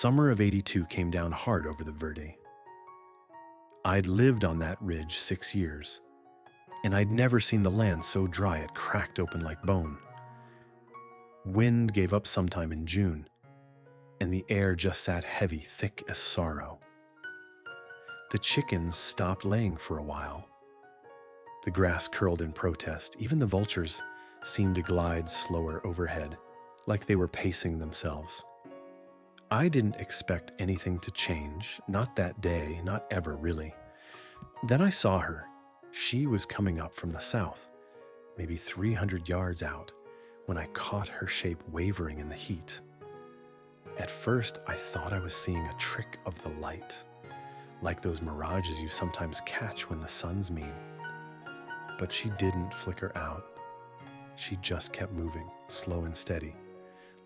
summer of '82 came down hard over the Verde. I'd lived on that ridge 6 years, and I'd never seen the land so dry it cracked open like bone. Wind gave up sometime in June, and the air just sat heavy, thick as sorrow. The chickens stopped laying for a while. The grass curled in protest. Even the vultures seemed to glide slower overhead, like they were pacing themselves. I didn't expect anything to change, not that day, not ever really. Then I saw her. She was coming up from the south, maybe 300 yards out, when I caught her shape wavering in the heat. At first, I thought I was seeing a trick of the light, like those mirages you sometimes catch when the sun's mean. But she didn't flicker out. She just kept moving, slow and steady,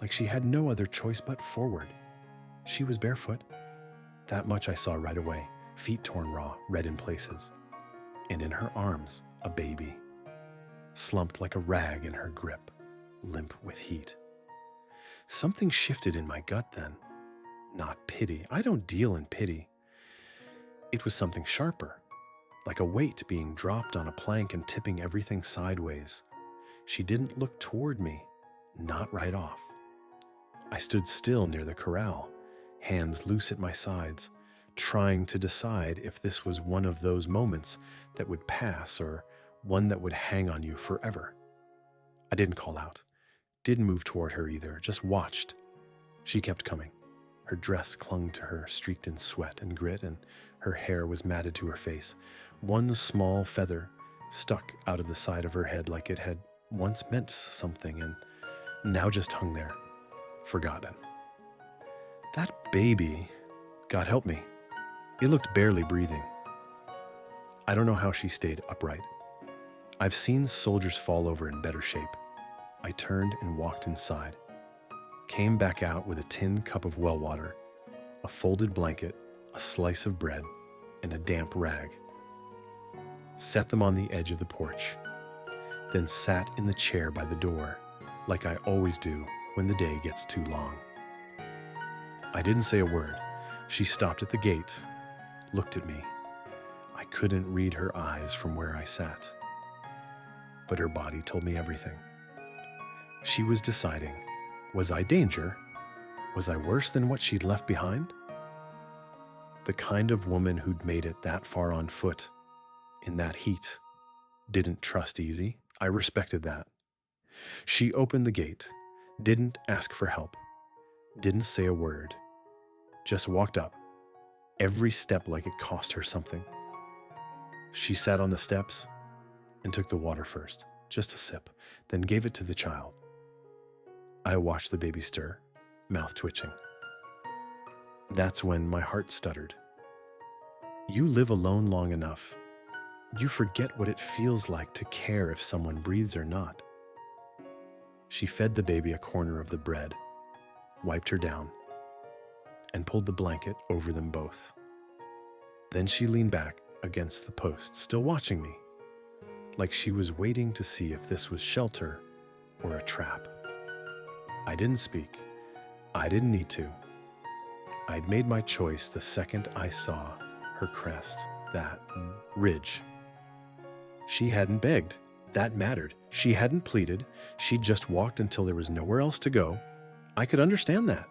like she had no other choice but forward. She was barefoot. That much I saw right away, feet torn raw, red in places. And in her arms, a baby, slumped like a rag in her grip, limp with heat. Something shifted in my gut then. Not pity. I don't deal in pity. It was something sharper, like a weight being dropped on a plank and tipping everything sideways. She didn't look toward me, not right off. I stood still near the corral, hands loose at my sides, trying to decide if this was one of those moments that would pass or one that would hang on you forever. I didn't call out, didn't move toward her either, just watched. She kept coming. Her dress clung to her, streaked in sweat and grit, and her hair was matted to her face. One small feather stuck out of the side of her head like it had once meant something and now just hung there, forgotten. That baby, God help me, it looked barely breathing. I don't know how she stayed upright. I've seen soldiers fall over in better shape. I turned and walked inside, came back out with a tin cup of well water, a folded blanket, a slice of bread, and a damp rag. Set them on the edge of the porch, then sat in the chair by the door, like I always do when the day gets too long. I didn't say a word. She stopped at the gate, looked at me. I couldn't read her eyes from where I sat, but her body told me everything. She was deciding, was I danger? Was I worse than what she'd left behind? The kind of woman who'd made it that far on foot, in that heat, didn't trust easy. I respected that. She opened the gate, didn't ask for help, didn't say a word, just walked up, every step like it cost her something. She sat on the steps and took the water first, just a sip, then gave it to the child. I watched the baby stir, mouth twitching. That's when my heart stuttered. You live alone long enough, you forget what it feels like to care if someone breathes or not. She fed the baby a corner of the bread, wiped her down, and pulled the blanket over them both. Then she leaned back against the post, still watching me, like she was waiting to see if this was shelter or a trap. I didn't speak. I didn't need to. I'd made my choice the second I saw her crest, that ridge. She hadn't begged. That mattered. She hadn't pleaded. She'd just walked until there was nowhere else to go. I could understand that.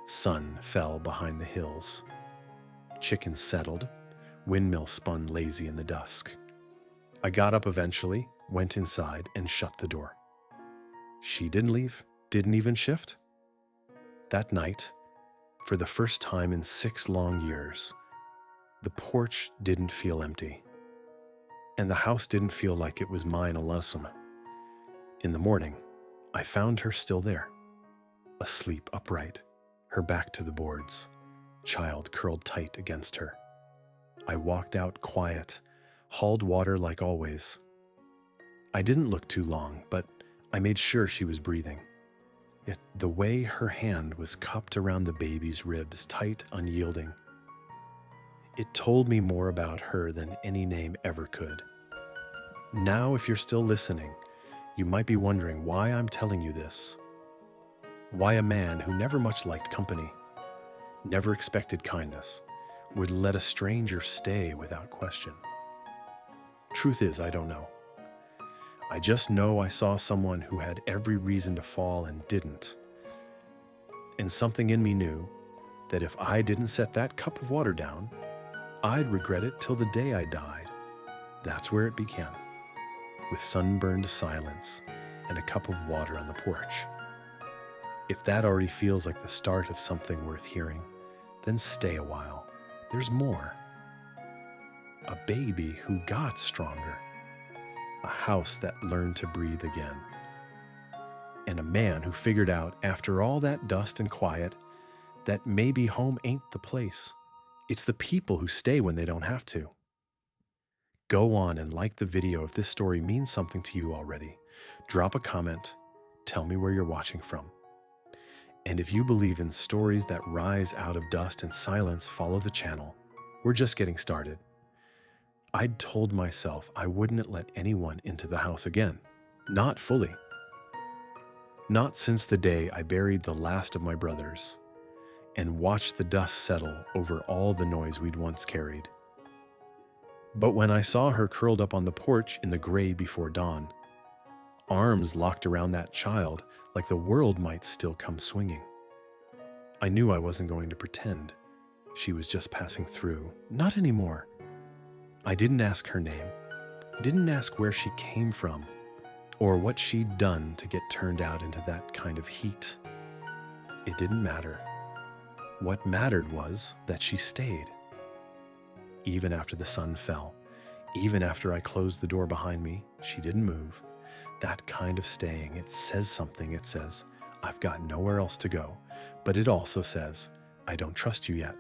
Sun fell behind the hills. Chickens settled. Windmill spun lazy in the dusk. I got up eventually, went inside, and shut the door. She didn't leave, didn't even shift. That night, for the first time in 6 long years, the porch didn't feel empty, and the house didn't feel like it was mine alone. In the morning, I found her still there, asleep upright, her back to the boards, child curled tight against her. I walked out quiet, hauled water like always. I didn't look too long, but I made sure she was breathing. Yet the way her hand was cupped around the baby's ribs, tight, unyielding, it told me more about her than any name ever could. Now, if you're still listening, you might be wondering why I'm telling you this. Why a man who never much liked company, never expected kindness, would let a stranger stay without question. Truth is, I don't know. I just know I saw someone who had every reason to fall and didn't. And something in me knew that if I didn't set that cup of water down, I'd regret it till the day I died. That's where it began, with sunburned silence and a cup of water on the porch. If that already feels like the start of something worth hearing, then stay a while. There's more. A baby who got stronger. A house that learned to breathe again. And a man who figured out, after all that dust and quiet, that maybe home ain't the place. It's the people who stay when they don't have to. Go on and like the video if this story means something to you already. Drop a comment. Tell me where you're watching from. And if you believe in stories that rise out of dust and silence, follow the channel. We're just getting started. I'd told myself I wouldn't let anyone into the house again. Not fully. Not since the day I buried the last of my brothers and watched the dust settle over all the noise we'd once carried. But when I saw her curled up on the porch in the gray before dawn, arms locked around that child like the world might still come swinging, I knew I wasn't going to pretend she was just passing through. Not anymore. I didn't ask her name, didn't ask where she came from, or what she'd done to get turned out into that kind of heat. It didn't matter. What mattered was that she stayed. Even after the sun fell, even after I closed the door behind me, she didn't move. That kind of staying, it says something. It says, I've got nowhere else to go. But it also says, I don't trust you yet.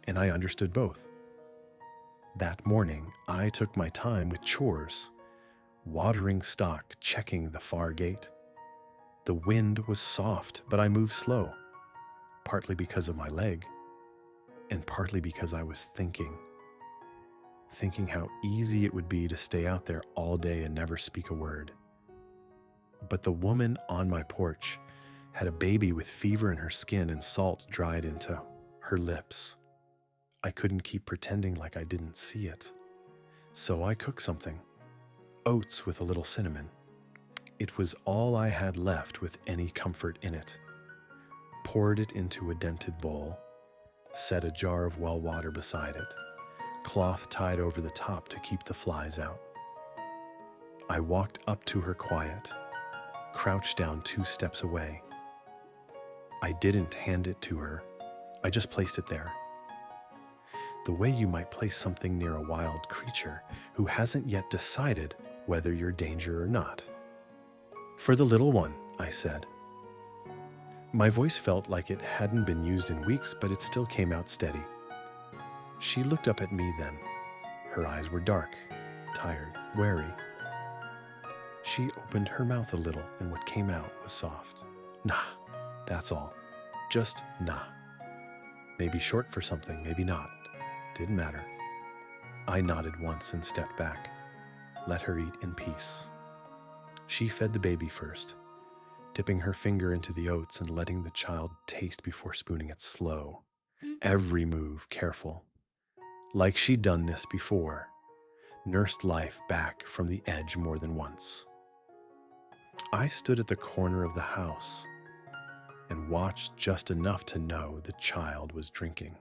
And I understood both. That morning, I took my time with chores, watering stock, checking the far gate. The wind was soft, but I moved slow, partly because of my leg, and partly because I was thinking how easy it would be to stay out there all day and never speak a word. But the woman on my porch had a baby with fever in her skin and salt dried into her lips. I couldn't keep pretending like I didn't see it. So I cooked something. Oats with a little cinnamon. It was all I had left with any comfort in it. Poured it into a dented bowl. Set a jar of well water beside it. Cloth tied over the top to keep the flies out. I walked up to her quiet, crouched down 2 steps away. I didn't hand it to her. I just placed it there. The way you might place something near a wild creature who hasn't yet decided whether you're danger or not. For the little one, I said. My voice felt like it hadn't been used in weeks, but it still came out steady. She looked up at me then. Her eyes were dark, tired, wary. She opened her mouth a little, and what came out was soft. Nah, that's all. Just nah. Maybe short for something, maybe not. Didn't matter. I nodded once and stepped back. Let her eat in peace. She fed the baby first, dipping her finger into the oats and letting the child taste before spooning it slow. Every move careful. Like she'd done this before. Nursed life back from the edge more than once. I stood at the corner of the house and watched just enough to know the child was drinking.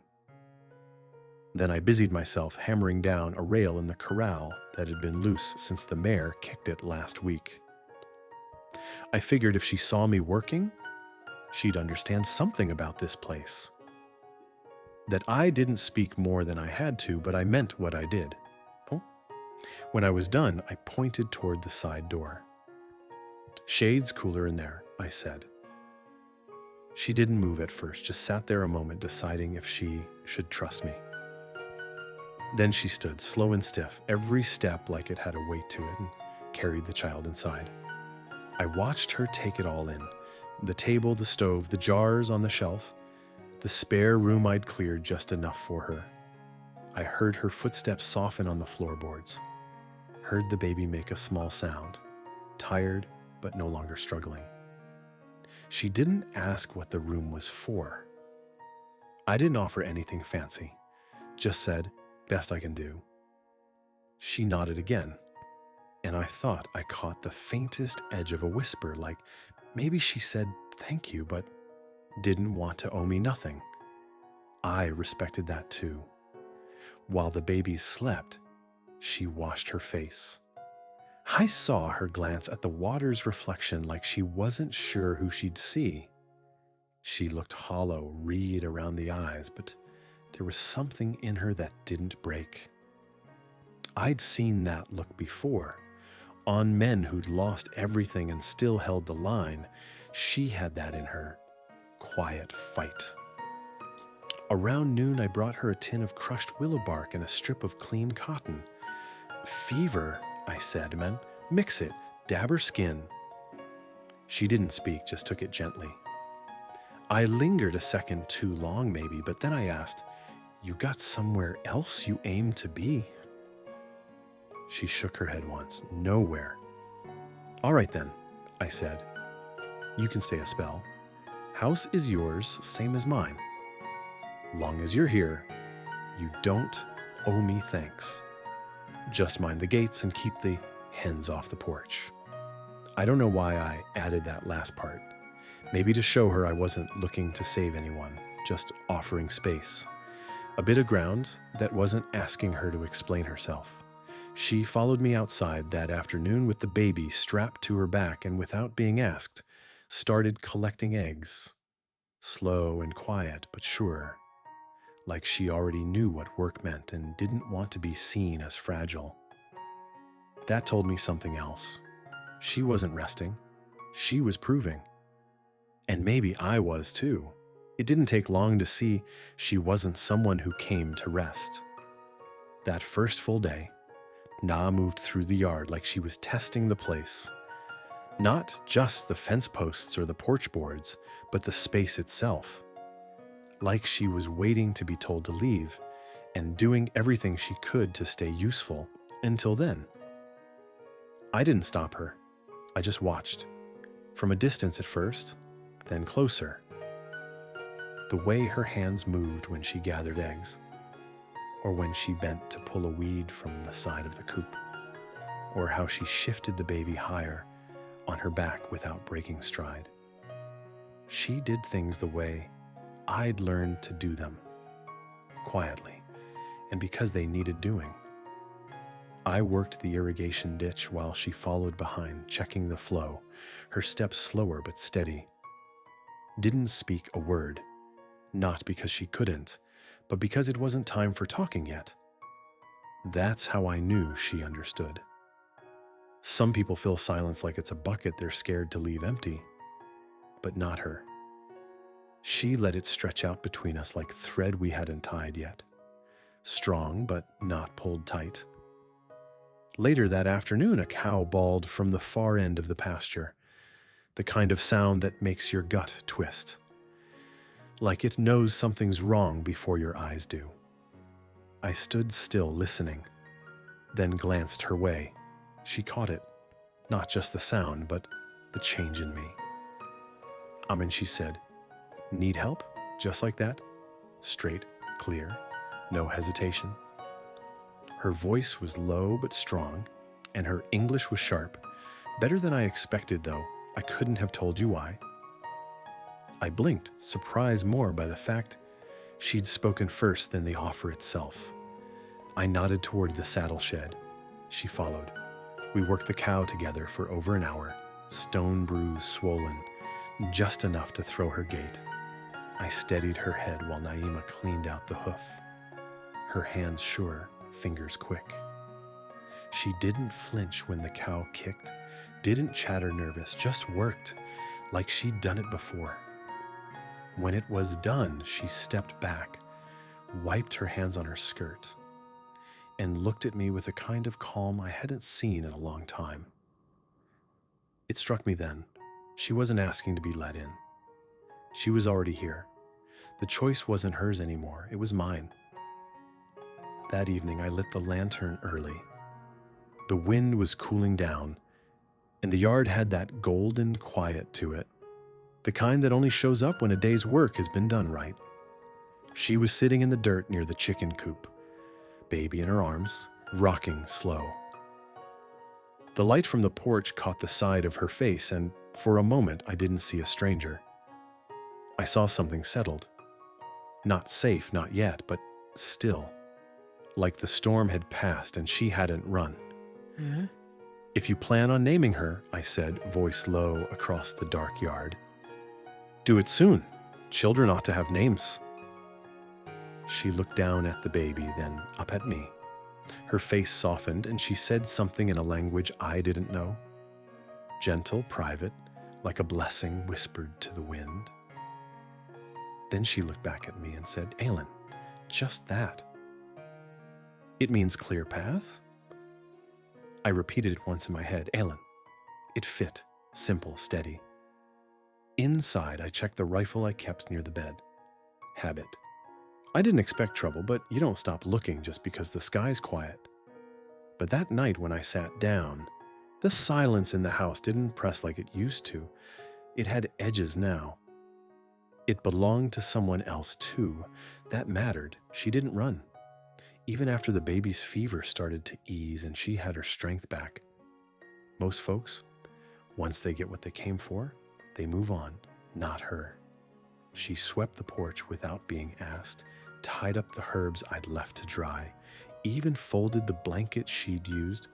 Then I busied myself hammering down a rail in the corral that had been loose since the mare kicked it last week. I figured if she saw me working, she'd understand something about this place. That I didn't speak more than I had to, but I meant what I did. When I was done, I pointed toward the side door. Shades cooler in there, I said. She didn't move at first, just sat there a moment deciding if she should trust me. Then she stood, slow and stiff, every step like it had a weight to it, and carried the child inside. I watched her take it all in. The table, the stove, the jars on the shelf, the spare room I'd cleared just enough for her. I heard her footsteps soften on the floorboards. Heard the baby make a small sound, tired but no longer struggling. She didn't ask what the room was for. I didn't offer anything fancy, just said, "Best I can do." She nodded again, and I thought I caught the faintest edge of a whisper, like maybe she said thank you, but didn't want to owe me nothing. I respected that too. While the babies slept, she washed her face. I saw her glance at the water's reflection like she wasn't sure who she'd see. She looked hollow, red around the eyes, but there was something in her that didn't break. I'd seen that look before, on men who'd lost everything and still held the line. She had that in her. Quiet fight. Around noon, I brought her a tin of crushed willow bark and a strip of clean cotton. "Fever," I said, "man, mix it, dab her skin." She didn't speak, just took it gently. I lingered a second too long maybe, but then I asked, "You got somewhere else you aim to be?" She shook her head once. "Nowhere." "All right then," I said. "You can stay a spell. House is yours, same as mine. Long as you're here, you don't owe me thanks. Just mind the gates and keep the hens off the porch." I don't know why I added that last part. Maybe to show her I wasn't looking to save anyone, just offering space. A bit of ground that wasn't asking her to explain herself. She followed me outside that afternoon with the baby strapped to her back and without being asked, started collecting eggs. Slow and quiet, but sure. Like she already knew what work meant and didn't want to be seen as fragile. That told me something else. She wasn't resting. She was proving. And maybe I was too. It didn't take long to see she wasn't someone who came to rest. That first full day, Na moved through the yard like she was testing the place. Not just the fence posts or the porch boards, but the space itself. Like she was waiting to be told to leave and doing everything she could to stay useful until then. I didn't stop her. I just watched. From a distance at first, then closer. The way her hands moved when she gathered eggs, or when she bent to pull a weed from the side of the coop, or how she shifted the baby higher on her back without breaking stride. She did things the way I'd learned to do them, quietly, and because they needed doing. I worked the irrigation ditch while she followed behind, checking the flow, her steps slower but steady. Didn't speak a word, not because she couldn't, but because it wasn't time for talking yet. That's how I knew she understood. Some people fill silence like it's a bucket they're scared to leave empty, but not her. She let it stretch out between us like thread we hadn't tied yet. Strong, but not pulled tight. Later that afternoon, a cow bawled from the far end of the pasture, the kind of sound that makes your gut twist, like it knows something's wrong before your eyes do. I stood still listening, then glanced her way. She caught it, not just the sound, but the change in me. Amen, she said. "Need help?" Just like that. Straight, clear, no hesitation. Her voice was low but strong, and her English was sharp. Better than I expected, though. I couldn't have told you why. I blinked, surprised more by the fact she'd spoken first than the offer itself. I nodded toward the saddle shed. She followed. We worked the cow together for over an hour, stone bruised, swollen, just enough to throw her gait. I steadied her head while Naima cleaned out the hoof. Her hands sure, fingers quick. She didn't flinch when the cow kicked, didn't chatter nervous, just worked like she'd done it before. When it was done, she stepped back, wiped her hands on her skirt, and looked at me with a kind of calm I hadn't seen in a long time. It struck me then, she wasn't asking to be let in. She was already here. The choice wasn't hers anymore, it was mine. That evening, I lit the lantern early. The wind was cooling down, and the yard had that golden quiet to it. The kind that only shows up when a day's work has been done right. She was sitting in the dirt near the chicken coop, baby in her arms, rocking slow. The light from the porch caught the side of her face, and for a moment I didn't see a stranger. I saw something settled. Not safe, not yet, but still. Like the storm had passed and she hadn't run. Yeah? If you plan on naming her, I said, voice low across the dark yard, do it soon. Children ought to have names. She looked down at the baby, then up at me. Her face softened and she said something in a language I didn't know. Gentle, private, like a blessing whispered to the wind. Then she looked back at me and said, Aylin, just that. It means clear path? I repeated it once in my head, Aylin. It fit, simple, steady. Inside, I checked the rifle I kept near the bed. Habit. I didn't expect trouble, but you don't stop looking just because the sky's quiet. But that night when I sat down, the silence in the house didn't press like it used to. It had edges now. It belonged to someone else too. That mattered. She didn't run. Even after the baby's fever started to ease and she had her strength back. Most folks, once they get what they came for, they move on, not her. She swept the porch without being asked, tied up the herbs I'd left to dry, even folded the blanket she'd used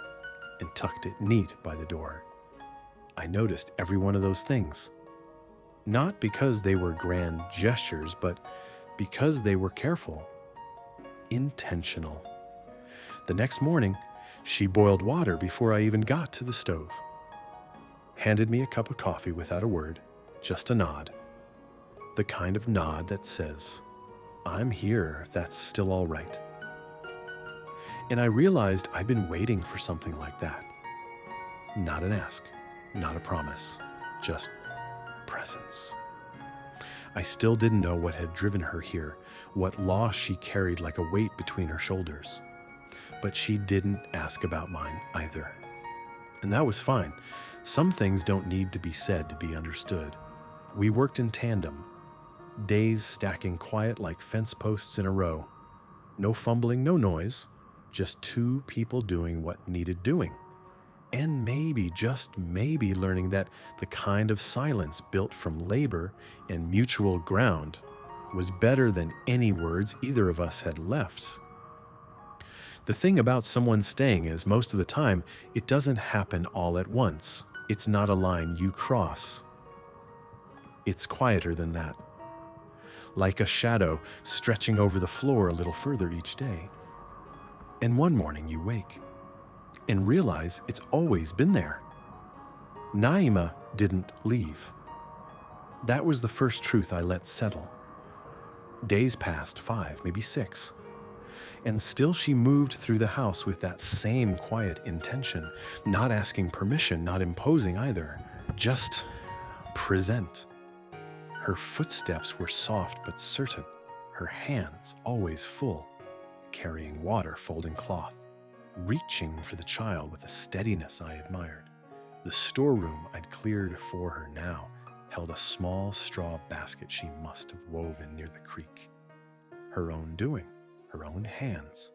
and tucked it neat by the door. I noticed every one of those things. Not because they were grand gestures, but because they were careful. Intentional. The next morning, she boiled water before I even got to the stove. Handed me a cup of coffee without a word, just a nod. The kind of nod that says, I'm here if that's still all right. And I realized I'd been waiting for something like that. Not an ask, not a promise, just presence. I still didn't know what had driven her here, what loss she carried like a weight between her shoulders. But she didn't ask about mine either. And that was fine. Some things don't need to be said to be understood. We worked in tandem, days stacking quiet like fence posts in a row. No fumbling, no noise, just two people doing what needed doing. And maybe, just maybe, learning that the kind of silence built from labor and mutual ground was better than any words either of us had left. The thing about someone staying is, most of the time, it doesn't happen all at once. It's not a line you cross. It's quieter than that. Like a shadow stretching over the floor a little further each day. And one morning you wake and realize it's always been there. Naima didn't leave. That was the first truth I let settle. Days passed, 5, maybe 6. And still she moved through the house with that same quiet intention, not asking permission, not imposing either, just present. Her footsteps were soft but certain, her hands always full, carrying water, folding cloth, reaching for the child with a steadiness I admired. The storeroom I'd cleared for her now held a small straw basket she must have woven near the creek. Her own doing, her own hands.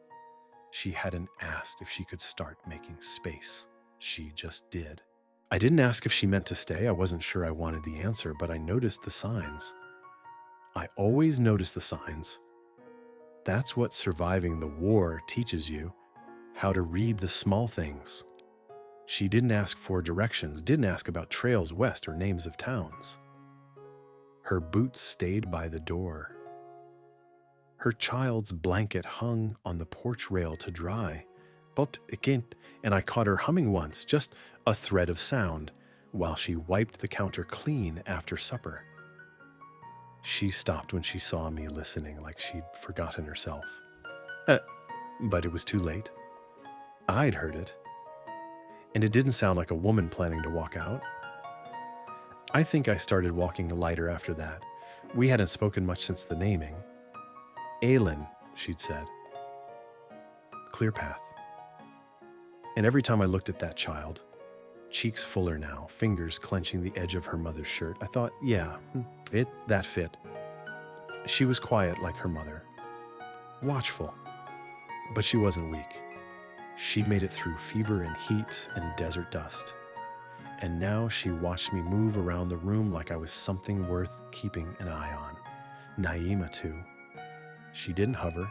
She hadn't asked if she could start making space. She just did. I didn't ask if she meant to stay. I wasn't sure I wanted the answer, but I noticed the signs. I always notice the signs. That's what surviving the war teaches you, how to read the small things. She didn't ask for directions, didn't ask about trails west or names of towns. Her boots stayed by the door. Her child's blanket hung on the porch rail to dry. But again, and I caught her humming once, just a thread of sound, while she wiped the counter clean after supper. She stopped when she saw me listening, like she'd forgotten herself. But it was too late. I'd heard it. And it didn't sound like a woman planning to walk out. I think I started walking lighter after that. We hadn't spoken much since the naming. Aylin, she'd said. Clear path. And every time I looked at that child, cheeks fuller now, fingers clenching the edge of her mother's shirt. I thought, yeah, that fit. She was quiet like her mother, watchful, but she wasn't weak. She'd made it through fever and heat and desert dust. And now she watched me move around the room like I was something worth keeping an eye on. Naima, too. She didn't hover,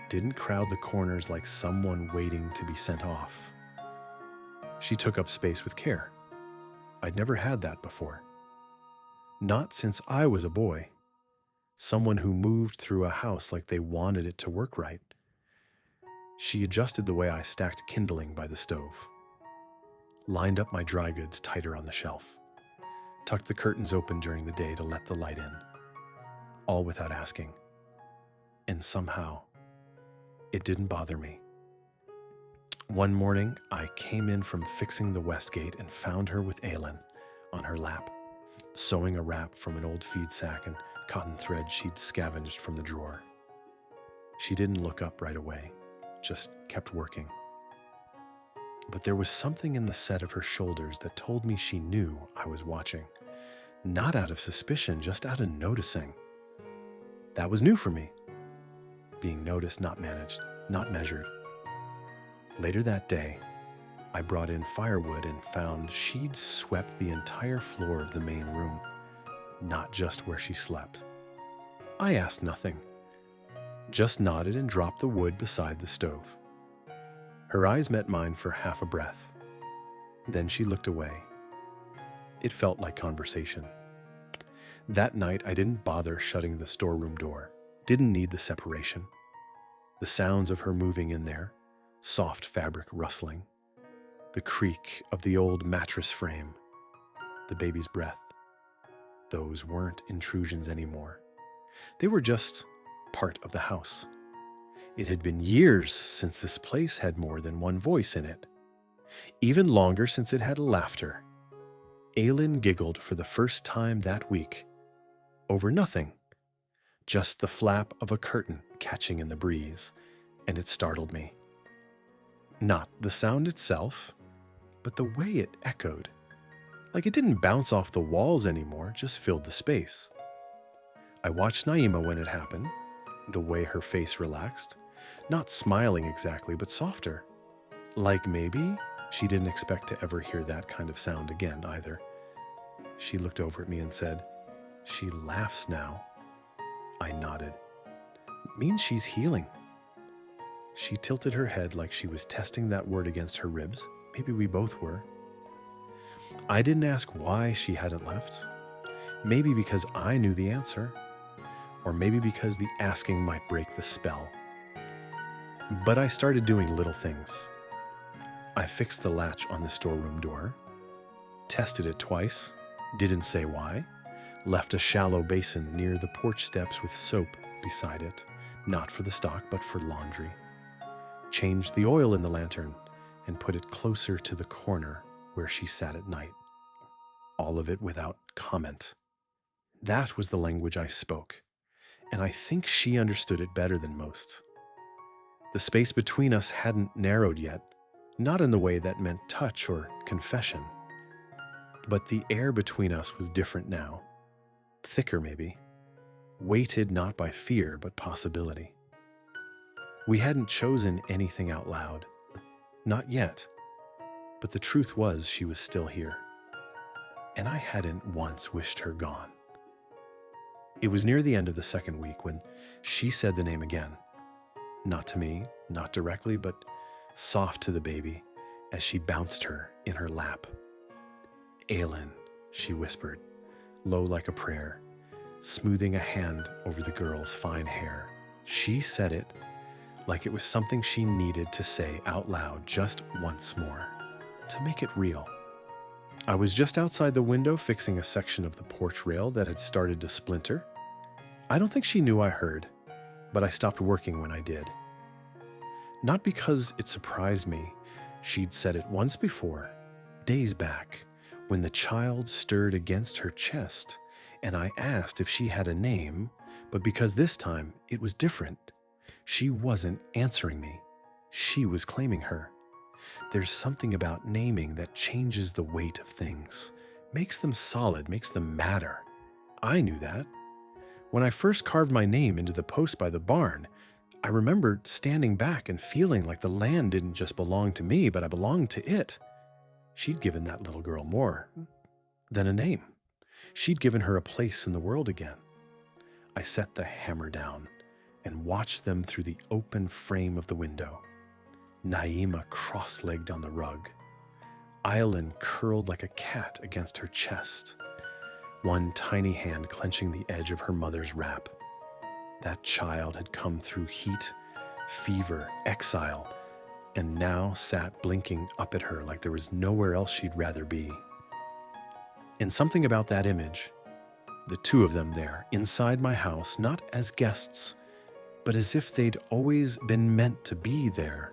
didn't crowd the corners like someone waiting to be sent off. She took up space with care. I'd never had that before. Not since I was a boy. Someone who moved through a house like they wanted it to work right. She adjusted the way I stacked kindling by the stove, lined up my dry goods tighter on the shelf, tucked the curtains open during the day to let the light in, all without asking. And somehow, it didn't bother me. One morning, I came in from fixing the west gate and found her with Aylin on her lap, sewing a wrap from an old feed sack and cotton thread she'd scavenged from the drawer. She didn't look up right away, just kept working. But there was something in the set of her shoulders that told me she knew I was watching. Not out of suspicion, just out of noticing. That was new for me. Being noticed, not managed, not measured. Later that day, I brought in firewood and found she'd swept the entire floor of the main room, not just where she slept. I asked nothing, just nodded and dropped the wood beside the stove. Her eyes met mine for half a breath. Then she looked away. It felt like conversation. That night, I didn't bother shutting the storeroom door. Didn't need the separation. The sounds of her moving in there, soft fabric rustling, the creak of the old mattress frame, the baby's breath. Those weren't intrusions anymore. They were just part of the house. It had been years since this place had more than one voice in it. Even longer since it had laughter. Aylin giggled for the first time that week. Over nothing. Just the flap of a curtain catching in the breeze, and it startled me. Not the sound itself, but the way it echoed. Like it didn't bounce off the walls anymore, just filled the space. I watched Naima when it happened, the way her face relaxed. Not smiling exactly, but softer. Like maybe she didn't expect to ever hear that kind of sound again either. She looked over at me and said, "She laughs now." I nodded. "Means she's healing." She tilted her head like she was testing that word against her ribs. Maybe we both were. I didn't ask why she hadn't left. Maybe because I knew the answer. Or maybe because the asking might break the spell. But I started doing little things. I fixed the latch on the storeroom door, tested it twice, didn't say why, left a shallow basin near the porch steps with soap beside it, not for the stock but for laundry, changed the oil in the lantern and put it closer to the corner where she sat at night. All of it without comment. That was the language I spoke, and I think she understood it better than most. The space between us hadn't narrowed yet, not in the way that meant touch or confession. But the air between us was different now. Thicker, maybe. Weighted not by fear, but possibility. We hadn't chosen anything out loud. Not yet. But the truth was she was still here. And I hadn't once wished her gone. It was near the end of the second week when she said the name again. Not to me, not directly, but soft to the baby as she bounced her in her lap. "Aylin," she whispered, low like a prayer, smoothing a hand over the girl's fine hair. She said it like it was something she needed to say out loud just once more, to make it real. I was just outside the window fixing a section of the porch rail that had started to splinter. I don't think she knew I heard, but I stopped working when I did. Not because it surprised me. She'd said it once before, days back, when the child stirred against her chest, and I asked if she had a name, but because this time it was different. She wasn't answering me. She was claiming her. There's something about naming that changes the weight of things, makes them solid, makes them matter. I knew that. When I first carved my name into the post by the barn, I remembered standing back and feeling like the land didn't just belong to me, but I belonged to it. She'd given that little girl more than a name. She'd given her a place in the world again. I set the hammer down and watched them through the open frame of the window. Naima cross-legged on the rug. Island curled like a cat against her chest, one tiny hand clenching the edge of her mother's wrap. That child had come through heat, fever, exile, and now sat blinking up at her like there was nowhere else she'd rather be. And something about that image, the two of them there, inside my house, not as guests, but as if they'd always been meant to be there,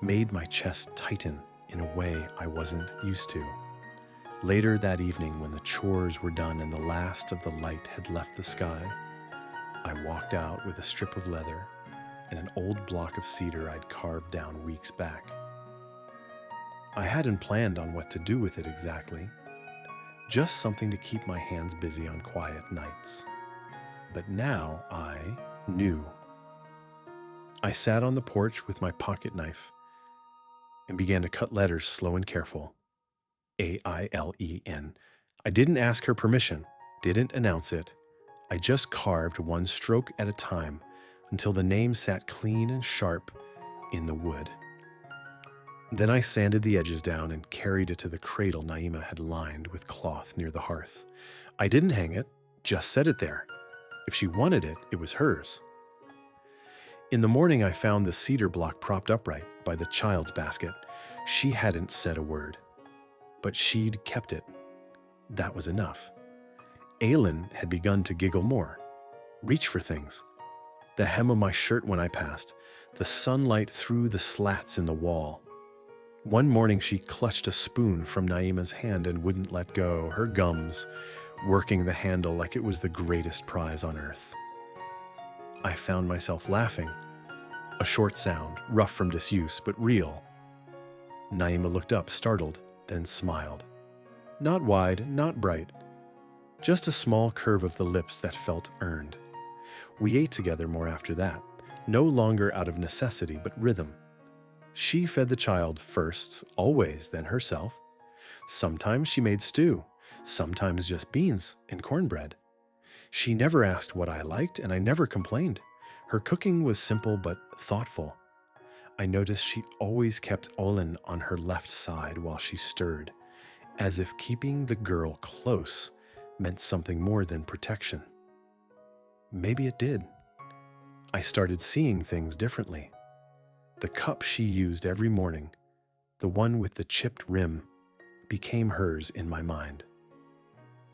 made my chest tighten in a way I wasn't used to. Later that evening, when the chores were done and the last of the light had left the sky, I walked out with a strip of leather and an old block of cedar I'd carved down weeks back. I hadn't planned on what to do with it exactly, just something to keep my hands busy on quiet nights. But now I knew. I sat on the porch with my pocket knife and began to cut letters slow and careful. A-I-L-E-N. I didn't ask her permission, didn't announce it. I just carved one stroke at a time until the name sat clean and sharp in the wood. Then I sanded the edges down and carried it to the cradle Naima had lined with cloth near the hearth. I didn't hang it, just set it there. If she wanted it, it was hers. In the morning, I found the cedar block propped upright by the child's basket. She hadn't said a word, but she'd kept it. That was enough. Aylin had begun to giggle more, reach for things. The hem of my shirt when I passed, the sunlight through the slats in the wall. One morning she clutched a spoon from Naima's hand and wouldn't let go, her gums working the handle like it was the greatest prize on earth. I found myself laughing, a short sound, rough from disuse, but real. Naima looked up, startled, then smiled. Not wide, not bright, just a small curve of the lips that felt earned. We ate together more after that, no longer out of necessity, but rhythm. She fed the child first, always, then herself. Sometimes she made stew, sometimes just beans and cornbread. She never asked what I liked, and I never complained. Her cooking was simple but thoughtful. I noticed she always kept Olin on her left side while she stirred, as if keeping the girl close meant something more than protection. Maybe it did. I started seeing things differently. The cup she used every morning, the one with the chipped rim, became hers in my mind.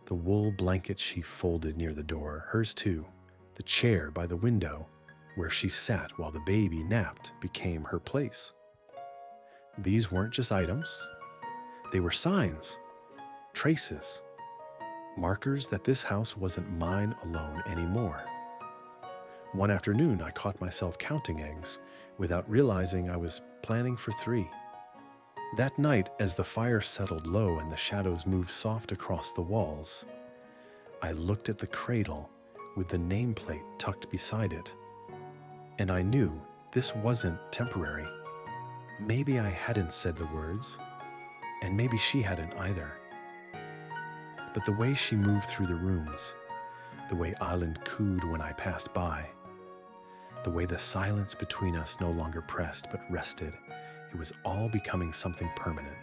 The wool blanket she folded near the door, hers too. The chair by the window where she sat while the baby napped became her place. These weren't just items. They were signs, traces, markers that this house wasn't mine alone anymore. One afternoon, I caught myself counting eggs without realizing I was planning for 3. That night, as the fire settled low and the shadows moved soft across the walls, I looked at the cradle with the nameplate tucked beside it, and I knew this wasn't temporary. Maybe I hadn't said the words, and maybe she hadn't either. But the way she moved through the rooms, the way Island cooed when I passed by, the way the silence between us no longer pressed but rested, it was all becoming something permanent.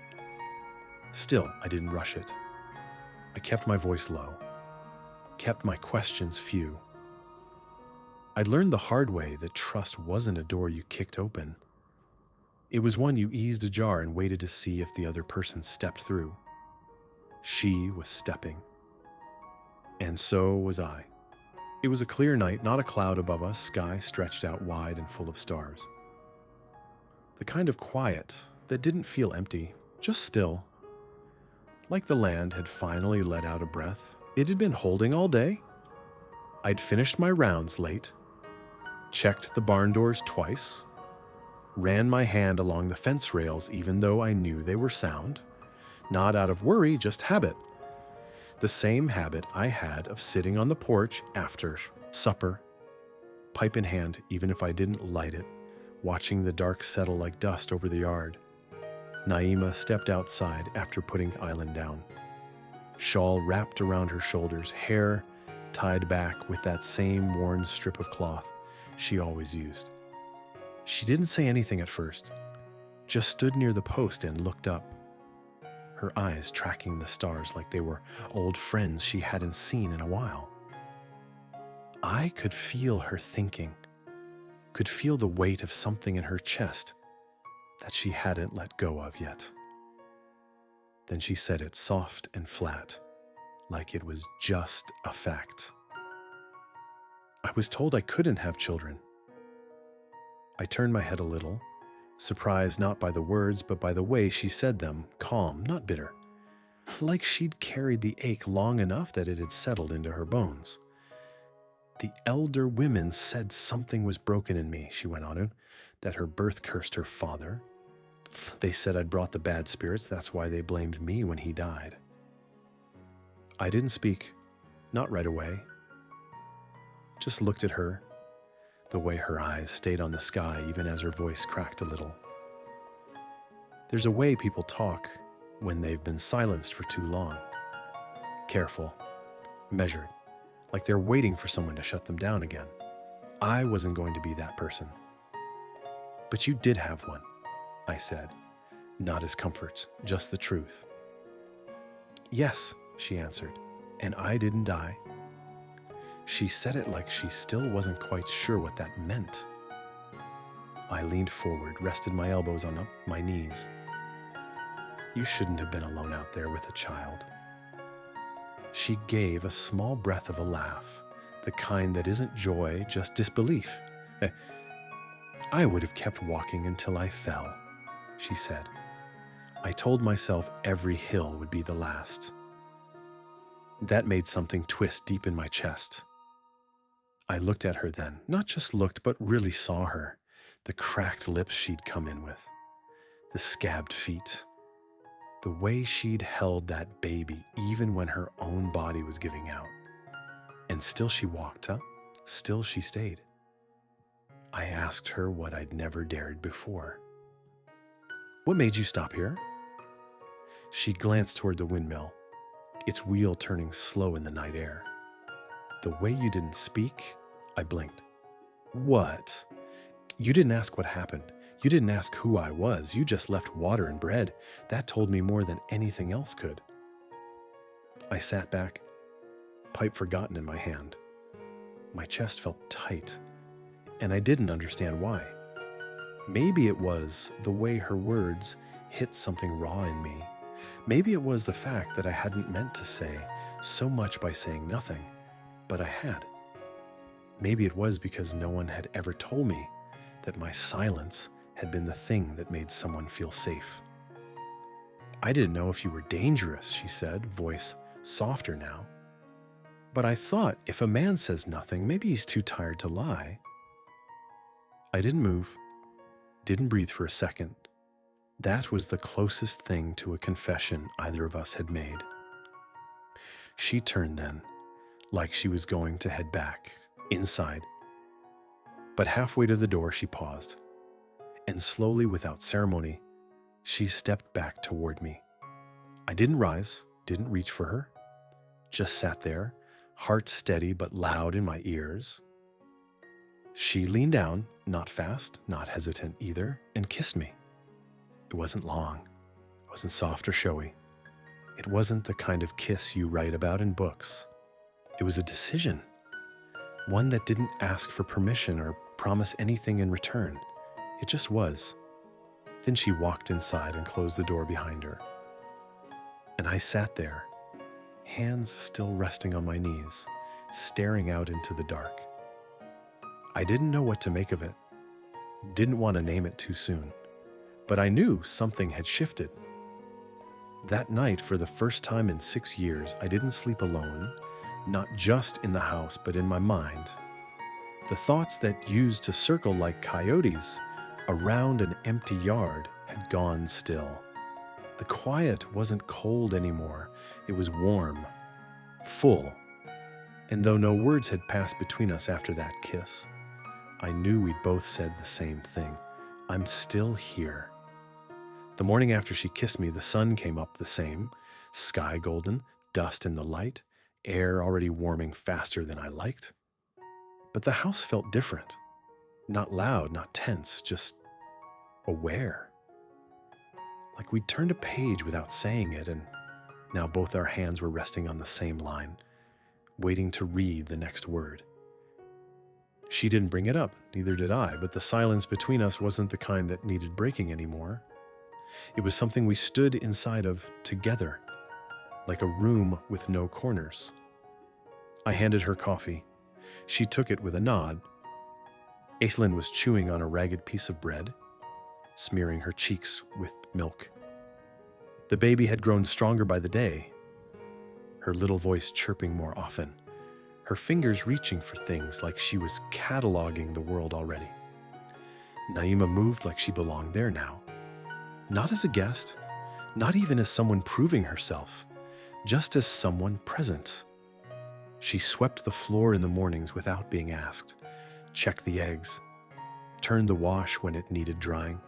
Still, I didn't rush it. I kept my voice low, kept my questions few. I'd learned the hard way that trust wasn't a door you kicked open. It was one you eased ajar and waited to see if the other person stepped through. She was stepping. And so was I. It was a clear night, not a cloud above us, sky stretched out wide and full of stars. The kind of quiet that didn't feel empty, just still. Like the land had finally let out a breath it had been holding all day. I'd finished my rounds late, checked the barn doors twice, ran my hand along the fence rails even though I knew they were sound, not out of worry, just habit. The same habit I had of sitting on the porch after supper, pipe in hand even if I didn't light it, watching the dark settle like dust over the yard. Naima stepped outside after putting Island down. Shawl wrapped around her shoulders, hair tied back with that same worn strip of cloth she always used. She didn't say anything at first, just stood near the post and looked up, her eyes tracking the stars like they were old friends she hadn't seen in a while. I could feel her thinking, could feel the weight of something in her chest that she hadn't let go of yet. Then she said it soft and flat, like it was just a fact. I was told I couldn't have children. I turned my head a little, surprised not by the words but by the way she said them, calm, not bitter, like she'd carried the ache long enough that it had settled into her bones. The elder women said something was broken in me, she went on, that her birth cursed her father. They said I'd brought the bad spirits, that's why they blamed me when he died. I didn't speak, not right away. Just looked at her, the way her eyes stayed on the sky even as her voice cracked a little. There's a way people talk when they've been silenced for too long. Careful, measured, like they're waiting for someone to shut them down again. I wasn't going to be that person. But you did have one, I said, not as comfort, just the truth. Yes, she answered, and I didn't die. She said it like she still wasn't quite sure what that meant. I leaned forward, rested my elbows on my knees. You shouldn't have been alone out there with a child. She gave a small breath of a laugh, the kind that isn't joy, just disbelief. I would have kept walking until I fell, she said. I told myself every hill would be the last. That made something twist deep in my chest. I looked at her then, not just looked, but really saw her, the cracked lips she'd come in with, the scabbed feet, the way she'd held that baby even when her own body was giving out. And still she walked, huh? Still she stayed. I asked her what I'd never dared before. What made you stop here? She glanced toward the windmill, its wheel turning slow in the night air. The way you didn't speak, I blinked. What? You didn't ask what happened. You didn't ask who I was. You just left water and bread. That told me more than anything else could. I sat back, pipe forgotten in my hand. My chest felt tight, and I didn't understand why. Maybe it was the way her words hit something raw in me. Maybe it was the fact that I hadn't meant to say so much by saying nothing, but I had. Maybe it was because no one had ever told me that my silence had been the thing that made someone feel safe. I didn't know if you were dangerous, she said, voice softer now. But I thought if a man says nothing, maybe he's too tired to lie. I didn't move, didn't breathe for a second. That was the closest thing to a confession either of us had made. She turned then, like she was going to head back, inside. But halfway to the door, she paused, and slowly, without ceremony, she stepped back toward me. I didn't rise, didn't reach for her, just sat there, heart steady but loud in my ears. She leaned down, not fast, not hesitant either, and kissed me. It wasn't long, it wasn't soft or showy. It wasn't the kind of kiss you write about in books. It was a decision, one that didn't ask for permission or promise anything in return. It just was. Then she walked inside and closed the door behind her. And I sat there, hands still resting on my knees, staring out into the dark. I didn't know what to make of it, didn't want to name it too soon, but I knew something had shifted. That night, for the first time in 6 years, I didn't sleep alone, not just in the house, but in my mind. The thoughts that used to circle like coyotes Around an empty yard had gone still. The quiet wasn't cold anymore. It was warm, full. And though no words had passed between us after that kiss, I knew we'd both said the same thing. I'm still here. The morning after she kissed me, the sun came up the same, sky golden, dust in the light, air already warming faster than I liked. But the house felt different. Not loud, not tense, just aware. Like we'd turned a page without saying it, and now both our hands were resting on the same line, waiting to read the next word. She didn't bring it up, neither did I, but the silence between us wasn't the kind that needed breaking anymore. It was something we stood inside of together, like a room with no corners. I handed her coffee. She took it with a nod. Aislinn was chewing on a ragged piece of bread, smearing her cheeks with milk. The baby had grown stronger by the day, her little voice chirping more often, her fingers reaching for things like she was cataloging the world already. Naima moved like she belonged there now. Not as a guest, not even as someone proving herself, just as someone present. She swept the floor in the mornings without being asked, checked the eggs, turned the wash when it needed drying.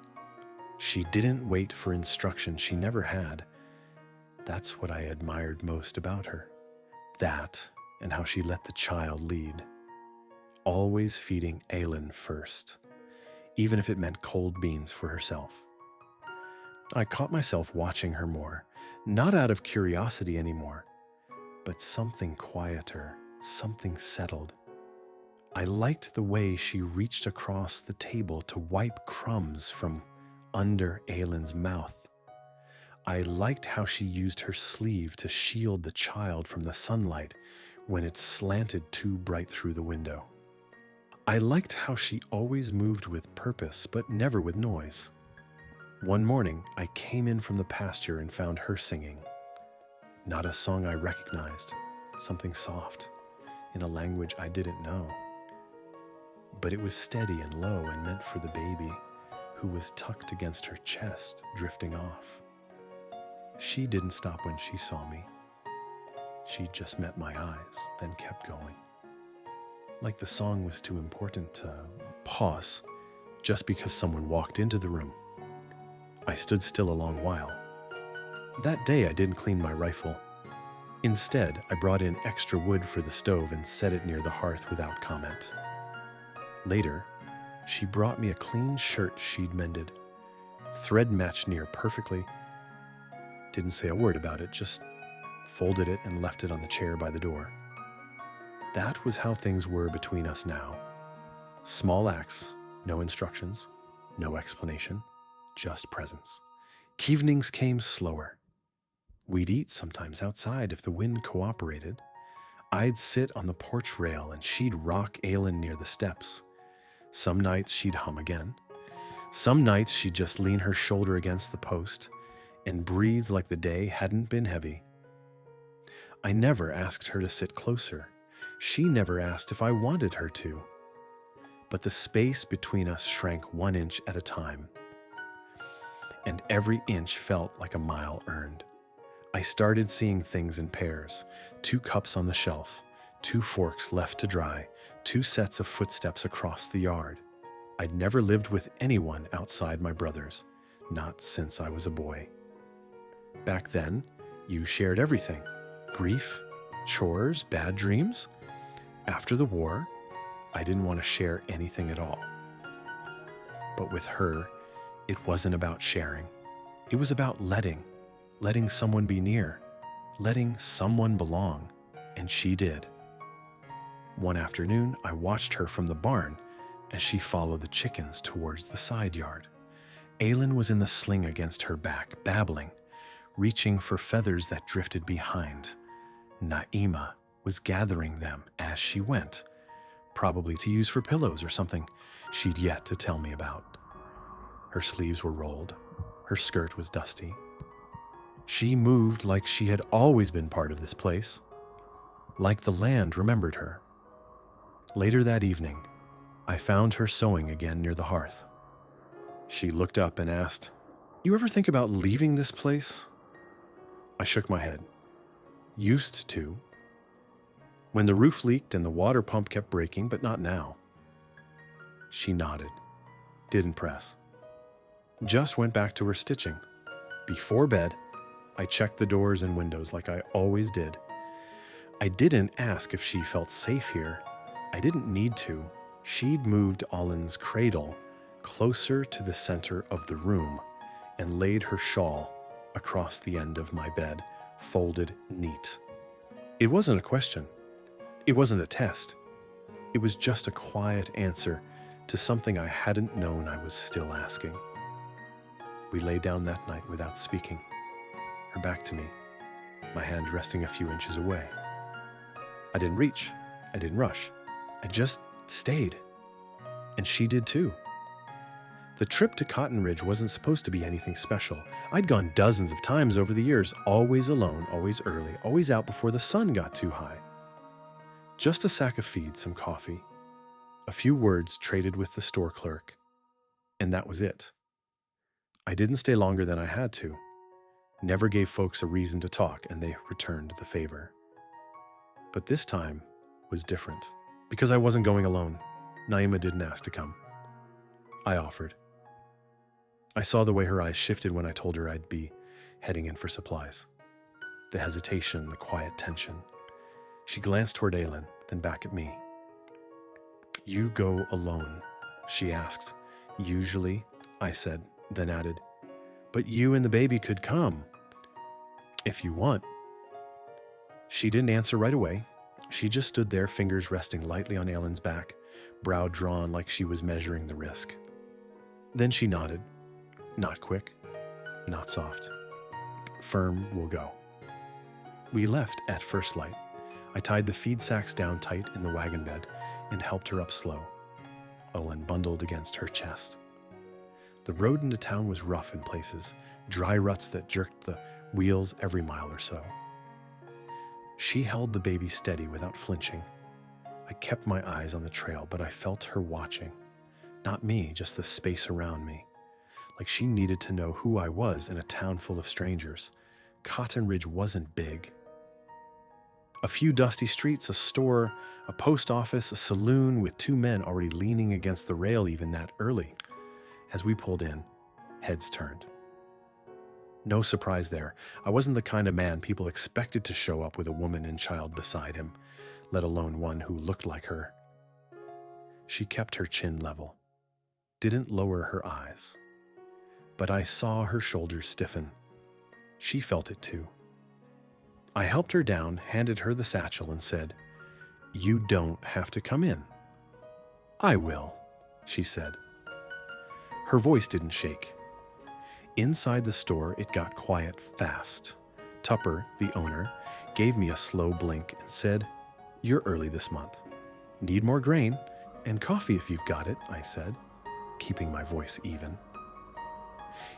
She didn't wait for instruction she never had. That's what I admired most about her. That, and how she let the child lead. Always feeding Aylin first, even if it meant cold beans for herself. I caught myself watching her more, not out of curiosity anymore, but something quieter, something settled. I liked the way she reached across the table to wipe crumbs from under Aylin's mouth. I liked how she used her sleeve to shield the child from the sunlight when it slanted too bright through the window. I liked how she always moved with purpose, but never with noise. One morning, I came in from the pasture and found her singing. Not a song I recognized, something soft, in a language I didn't know. But it was steady and low and meant for the baby, who was tucked against her chest, drifting off. She didn't stop when she saw me. She just met my eyes, then kept going. Like the song was too important to pause just because someone walked into the room. I stood still a long while. That day I didn't clean my rifle. Instead, I brought in extra wood for the stove and set it near the hearth without comment. Later, she brought me a clean shirt she'd mended. Thread matched near perfectly. Didn't say a word about it, just folded it and left it on the chair by the door. That was how things were between us now. Small acts, no instructions, no explanation, just presence. Evenings came slower. We'd eat sometimes outside if the wind cooperated. I'd sit on the porch rail and she'd rock Aylin near the steps. Some nights she'd hum again. Some nights she'd just lean her shoulder against the post and breathe like the day hadn't been heavy. I never asked her to sit closer. She never asked if I wanted her to. But the space between us shrank 1 inch at a time. And every inch felt like a mile earned. I started seeing things in pairs. 2 cups on the shelf, 2 forks left to dry, 2 sets of footsteps across the yard. I'd never lived with anyone outside my brothers, not since I was a boy. Back then, you shared everything. Grief, chores, bad dreams. After the war, I didn't want to share anything at all. But with her, it wasn't about sharing. It was about letting someone be near, letting someone belong, and she did. One afternoon, I watched her from the barn as she followed the chickens towards the side yard. Aylin was in the sling against her back, babbling, reaching for feathers that drifted behind. Naima was gathering them as she went, probably to use for pillows or something she'd yet to tell me about. Her sleeves were rolled, her skirt was dusty. She moved like she had always been part of this place, like the land remembered her. Later that evening, I found her sewing again near the hearth. She looked up and asked, "You ever think about leaving this place?" I shook my head. Used to. When the roof leaked and the water pump kept breaking, but not now. She nodded. Didn't press. Just went back to her stitching. Before bed, I checked the doors and windows like I always did. I didn't ask if she felt safe here. I didn't need to. She'd moved Olin's cradle closer to the center of the room and laid her shawl across the end of my bed, folded neat. It wasn't a question. It wasn't a test. It was just a quiet answer to something I hadn't known I was still asking. We lay down that night without speaking, her back to me, my hand resting a few inches away. I didn't reach. I didn't rush. I just stayed. And she did too. The trip to Cotton Ridge wasn't supposed to be anything special. I'd gone dozens of times over the years, always alone, always early, always out before the sun got too high. Just a sack of feed, some coffee, a few words traded with the store clerk, and that was it. I didn't stay longer than I had to. Never gave folks a reason to talk, and they returned the favor. But this time was different, because I wasn't going alone. Naima didn't ask to come. I offered. I saw the way her eyes shifted when I told her I'd be heading in for supplies. The hesitation, the quiet tension. She glanced toward Aylin, then back at me. "You go alone?" she asked. "Usually," I said, then added, "But you and the baby could come. If you want." She didn't answer right away. She just stood there, fingers resting lightly on Aylin's back, brow drawn like she was measuring the risk. Then she nodded. Not quick, not soft. Firm, we'll go. We left at first light. I tied the feed sacks down tight in the wagon bed and helped her up slow. Olin bundled against her chest. The road into town was rough in places, dry ruts that jerked the wheels every mile or so. She held the baby steady without flinching. I kept my eyes on the trail, but I felt her watching. Not me, just the space around me. Like she needed to know who I was in a town full of strangers. Cotton Ridge wasn't big. A few dusty streets, a store, a post office, a saloon with two men already leaning against the rail even that early. As we pulled in, heads turned. No surprise there. I wasn't the kind of man people expected to show up with a woman and child beside him, let alone one who looked like her. She kept her chin level, didn't lower her eyes. But I saw her shoulders stiffen. She felt it too. I helped her down, handed her the satchel, and said, "You don't have to come in." "I will," she said. Her voice didn't shake. Inside the store, it got quiet fast. Tupper, the owner, gave me a slow blink and said, "You're early this month. Need more grain and coffee if you've got it," I said, keeping my voice even.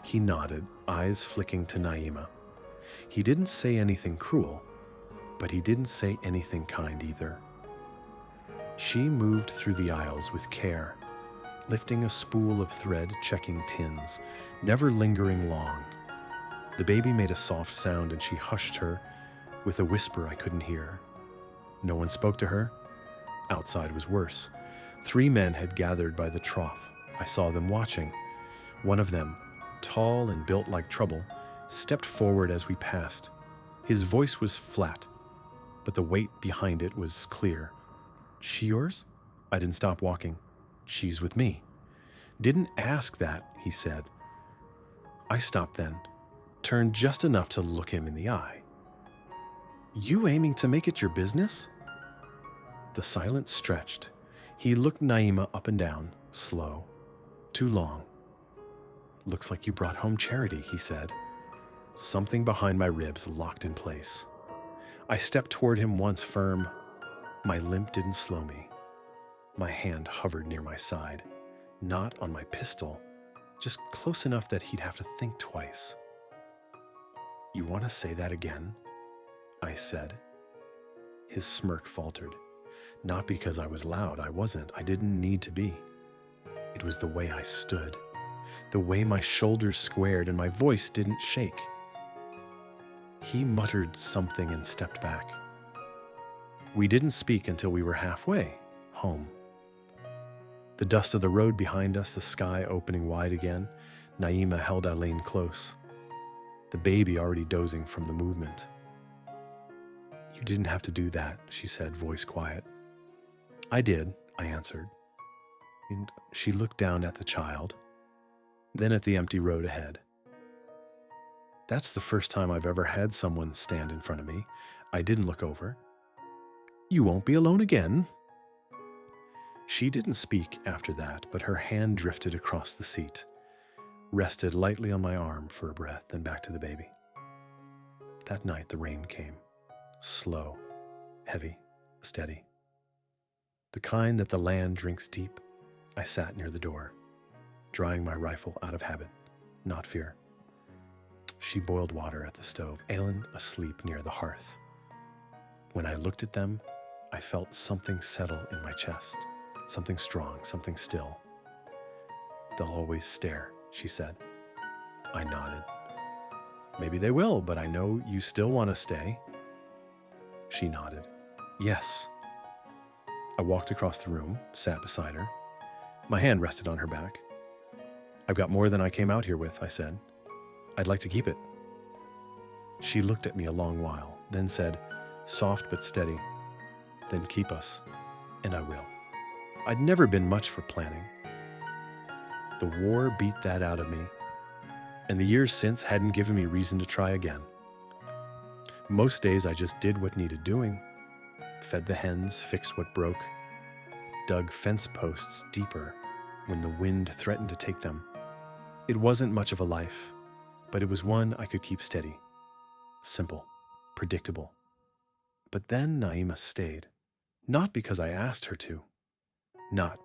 He nodded, eyes flicking to Naima. He didn't say anything cruel, but he didn't say anything kind either. She moved through the aisles with care, lifting a spool of thread, checking tins, never lingering long. The baby made a soft sound and she hushed her with a whisper I couldn't hear. No one spoke to her. Outside was worse. 3 men had gathered by the trough. I saw them watching. One of them, tall and built like trouble, stepped forward as we passed. His voice was flat, but the weight behind it was clear. "She yours?" I didn't stop walking. "She's with me." "Didn't ask that," he said. I stopped then, turned just enough to look him in the eye. "You aiming to make it your business?" The silence stretched. He looked Naima up and down, slow, too long. "Looks like you brought home charity," he said. Something behind my ribs locked in place. I stepped toward him once firm. My limp didn't slow me. My hand hovered near my side, not on my pistol, just close enough that he'd have to think twice. "You want to say that again?" I said. His smirk faltered. Not because I was loud, I wasn't. I didn't need to be. It was the way I stood. the way my shoulders squared and my voice didn't shake. He muttered something and stepped back. We didn't speak until we were halfway home. The dust of the road behind us, the sky opening wide again. Naima held Eileen close, the baby already dozing from the movement. "You didn't have to do that," she said, voice quiet. "I did," I answered. And she looked down at the child, then at the empty road ahead. "That's the first time I've ever had someone stand in front of me." I didn't look over. "You won't be alone again." She didn't speak after that, but her hand drifted across the seat, rested lightly on my arm for a breath, then back to the baby. That night the rain came, slow, heavy, steady. The kind that the land drinks deep. I sat near the door, drying my rifle out of habit, not fear. She boiled water at the stove, Aylin asleep near the hearth. When I looked at them, I felt something settle in my chest, something strong, something still. "They'll always stare," she said. I nodded. "Maybe they will, but I know you still want to stay." She nodded. "Yes." I walked across the room, sat beside her. My hand rested on her back. "I've got more than I came out here with," I said. "I'd like to keep it." She looked at me a long while, then said, soft but steady, "Then keep us, and I will." I'd never been much for planning. The war beat that out of me, and the years since hadn't given me reason to try again. Most days I just did what needed doing, fed the hens, fixed what broke, dug fence posts deeper when the wind threatened to take them. It wasn't much of a life, but it was one I could keep steady, simple, predictable. But then Naima stayed, not because I asked her to, not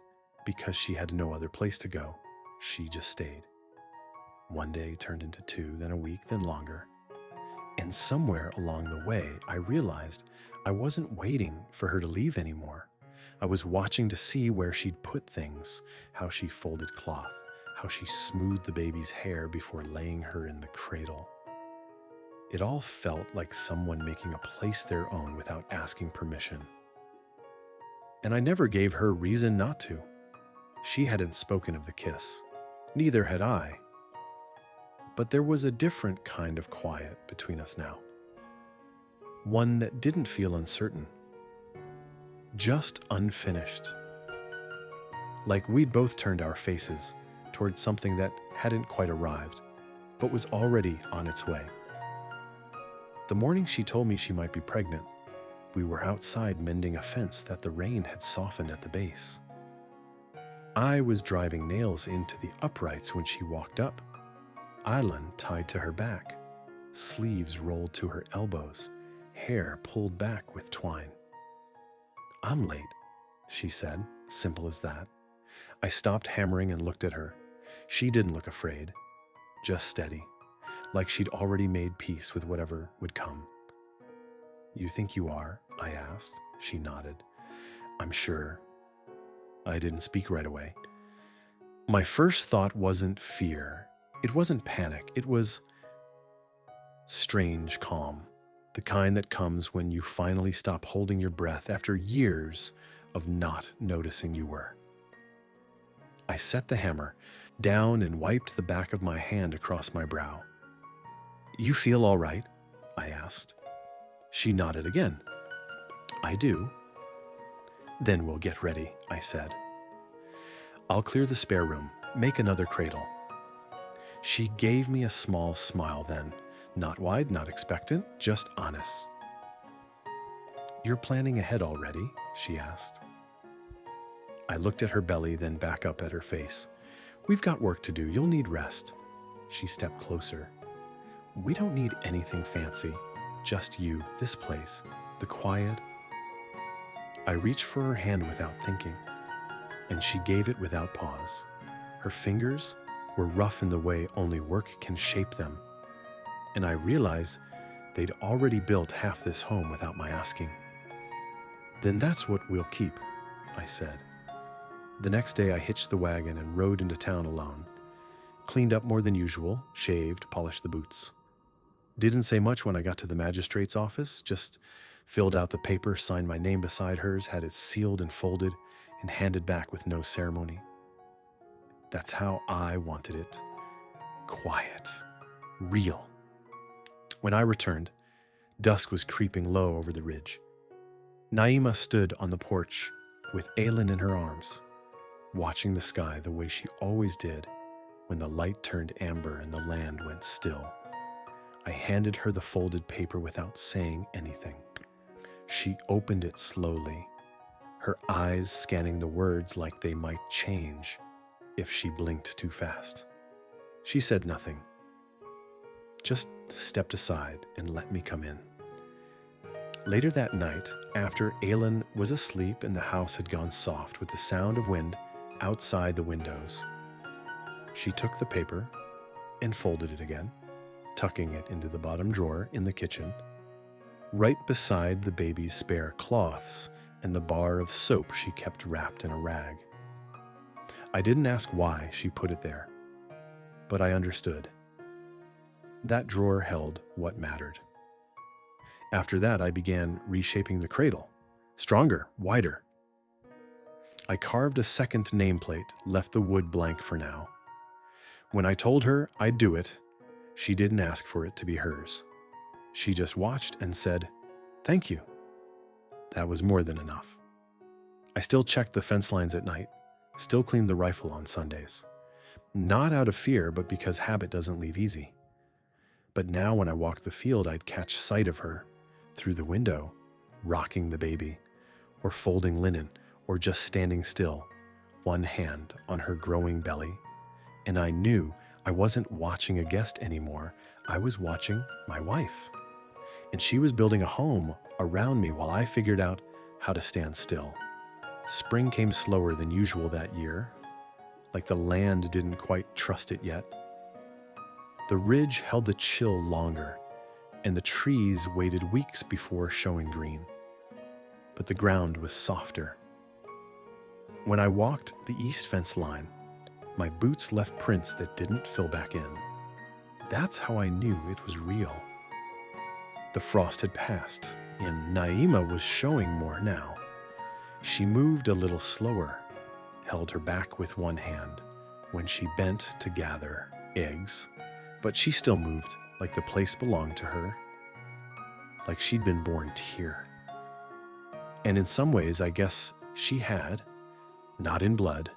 because she had no other place to go. She just stayed. One day turned into 2, then a week, then longer. And somewhere along the way, I realized I wasn't waiting for her to leave anymore. I was watching to see where she'd put things, how she folded cloth, how she smoothed the baby's hair before laying her in the cradle. It all felt like someone making a place their own without asking permission. And I never gave her reason not to. She hadn't spoken of the kiss. Neither had I. But there was a different kind of quiet between us now. One that didn't feel uncertain. Just unfinished. Like we'd both turned our faces towards something that hadn't quite arrived, but was already on its way. The morning she told me she might be pregnant, we were outside mending a fence that the rain had softened at the base. I was driving nails into the uprights when she walked up, Eileen tied to her back, sleeves rolled to her elbows, hair pulled back with twine. "I'm late," she said, simple as that. I stopped hammering and looked at her. She didn't look afraid, just steady, like she'd already made peace with whatever would come. "You think you are?" I asked. She nodded. "I'm sure." I didn't speak right away. My first thought wasn't fear. It wasn't panic. It was strange calm, the kind that comes when you finally stop holding your breath after years of not noticing you were. I set the hammer down and wiped the back of my hand across my brow. "You feel all right?" I asked. She nodded again. "I do." "Then we'll get ready," I said. "I'll clear the spare room, make another cradle." She gave me a small smile then, not wide, not expectant, just honest. "You're planning ahead already?" she asked. I looked at her belly, then back up at her face. "We've got work to do. You'll need rest." She stepped closer. "We don't need anything fancy. Just you, this place, the quiet." I reached for her hand without thinking, and she gave it without pause. Her fingers were rough in the way only work can shape them, and I realized they'd already built half this home without my asking. "Then that's what we'll keep," I said. The next day I hitched the wagon and rode into town alone. Cleaned up more than usual, shaved, polished the boots. Didn't say much when I got to the magistrate's office, just filled out the paper, signed my name beside hers, had it sealed and folded, and handed back with no ceremony. That's how I wanted it. Quiet. Real. When I returned, dusk was creeping low over the ridge. Naima stood on the porch with Aylin in her arms, watching the sky the way she always did when the light turned amber and the land went still. I handed her the folded paper without saying anything. She opened it slowly, her eyes scanning the words like they might change if she blinked too fast. She said nothing, just stepped aside and let me come in. Later that night, after Aylin was asleep and the house had gone soft with the sound of wind outside the windows, she took the paper and folded it again, tucking it into the bottom drawer in the kitchen, right beside the baby's spare cloths and the bar of soap she kept wrapped in a rag. I didn't ask why she put it there, but I understood. That drawer held what mattered. After that, I began reshaping the cradle, stronger, wider. I carved a second nameplate, left the wood blank for now. When I told her I'd do it, she didn't ask for it to be hers. She just watched and said, "Thank you." That was more than enough. I still checked the fence lines at night, still cleaned the rifle on Sundays. Not out of fear, but because habit doesn't leave easy. But now when I walked the field, I'd catch sight of her through the window, rocking the baby, or folding linen, or just standing still, one hand on her growing belly. And I knew I wasn't watching a guest anymore. I was watching my wife. And she was building a home around me while I figured out how to stand still. Spring came slower than usual that year, like the land didn't quite trust it yet. The ridge held the chill longer, and the trees waited weeks before showing green. But the ground was softer. When I walked the east fence line, my boots left prints that didn't fill back in. That's how I knew it was real. The frost had passed, and Naima was showing more now. She moved a little slower, held her back with one hand when she bent to gather eggs, but she still moved like the place belonged to her, like she'd been born here. And in some ways, I guess she had, not in blood,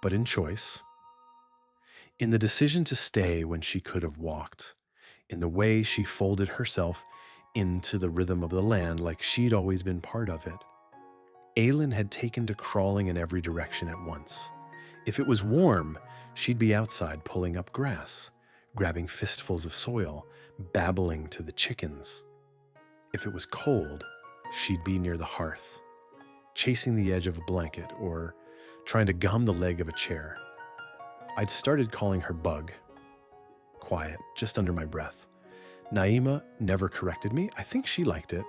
but in choice. In the decision to stay when she could have walked, in the way she folded herself into the rhythm of the land like she'd always been part of it. Aylin had taken to crawling in every direction at once. If it was warm, she'd be outside pulling up grass, grabbing fistfuls of soil, babbling to the chickens. If it was cold, she'd be near the hearth, chasing the edge of a blanket or trying to gum the leg of a chair. I'd started calling her Bug. Quiet, just under my breath. Naima never corrected me. I think she liked it.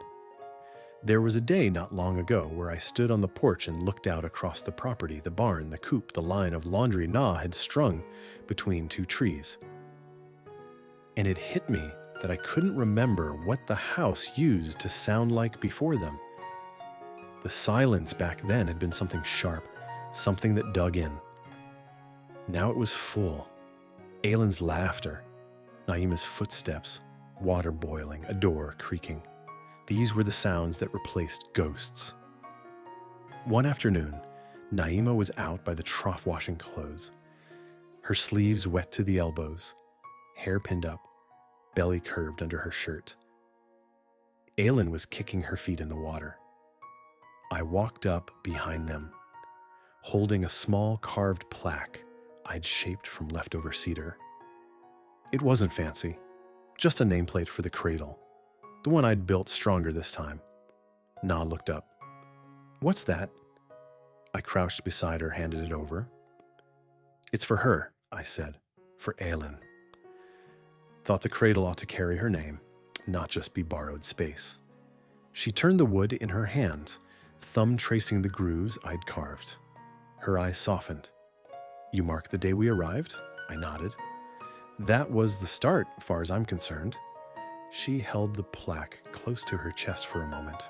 There was a day not long ago where I stood on the porch and looked out across the property, the barn, the coop, the line of laundry Na had strung between two trees. And it hit me that I couldn't remember what the house used to sound like before them. The silence back then had been something sharp, something that dug in. Now it was full. Aylin's laughter, Naima's footsteps, water boiling, a door creaking. These were the sounds that replaced ghosts. One afternoon, Naima was out by the trough washing clothes, her sleeves wet to the elbows, hair pinned up, belly curved under her shirt. Aylin was kicking her feet in the water. I walked up behind them, holding a small carved plaque I'd shaped from leftover cedar. It wasn't fancy, just a nameplate for the cradle, the one I'd built stronger this time. Na looked up. "What's that?" I crouched beside her, handed it over. "It's for her," I said, "for Aylin." Thought the cradle ought to carry her name, not just be borrowed space. She turned the wood in her hand, thumb tracing the grooves I'd carved. Her eyes softened. "You mark the day we arrived?" I nodded. That was the start, far as I'm concerned. She held the plaque close to her chest for a moment,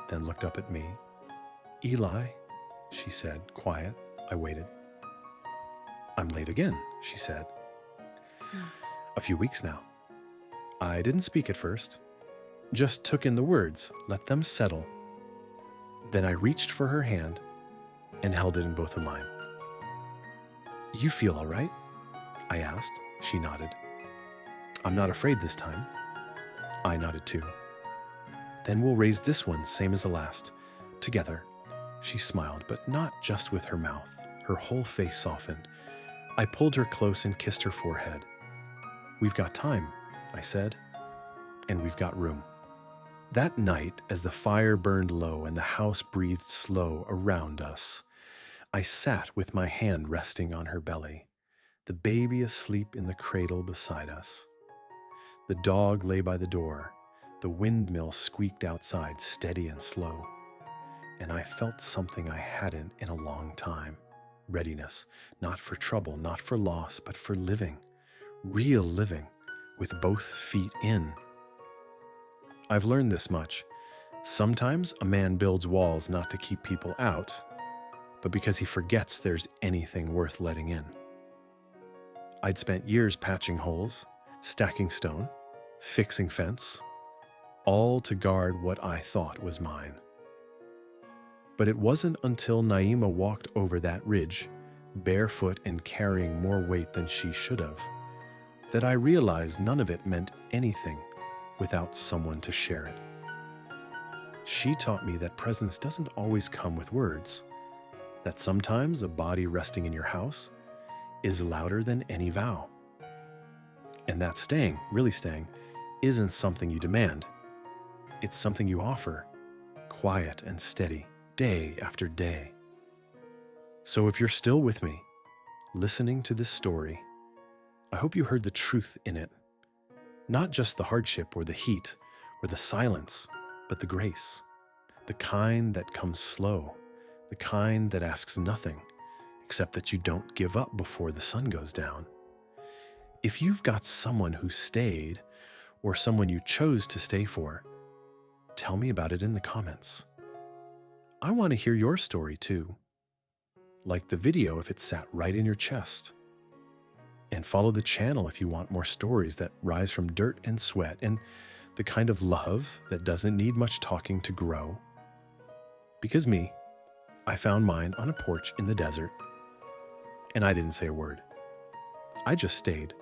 then looked up at me. Eli, she said, quiet. I waited. I'm late again, she said. A few weeks now. I didn't speak at first, just took in the words, let them settle. Then I reached for her hand and held it in both of mine. You feel all right? I asked. She nodded. I'm not afraid this time. I nodded too. Then we'll raise this one, same as the last. Together. She smiled, but not just with her mouth. Her whole face softened. I pulled her close and kissed her forehead. We've got time, I said, and we've got room. That night, as the fire burned low and the house breathed slow around us, I sat with my hand resting on her belly, the baby asleep in the cradle beside us. The dog lay by the door. The windmill squeaked outside, steady and slow. And I felt something I hadn't in a long time. Readiness, not for trouble, not for loss, but for living. Real living, with both feet in. I've learned this much. Sometimes a man builds walls not to keep people out, but because he forgets there's anything worth letting in. I'd spent years patching holes, stacking stone, fixing fence, all to guard what I thought was mine. But it wasn't until Naima walked over that ridge, barefoot and carrying more weight than she should have, that I realized none of it meant anything without someone to share it. She taught me that presence doesn't always come with words, that sometimes a body resting in your house is louder than any vow. And that staying, really staying, isn't something you demand. It's something you offer, quiet and steady, day after day. So if you're still with me, listening to this story, I hope you heard the truth in it. Not just the hardship or the heat or the silence, but the grace. The kind that comes slow, the kind that asks nothing, except that you don't give up before the sun goes down. If you've got someone who stayed, or someone you chose to stay for, tell me about it in the comments. I want to hear your story too. Like the video if it sat right in your chest. And follow the channel if you want more stories that rise from dirt and sweat and the kind of love that doesn't need much talking to grow. Because me, I found mine on a porch in the desert, and I didn't say a word. I just stayed.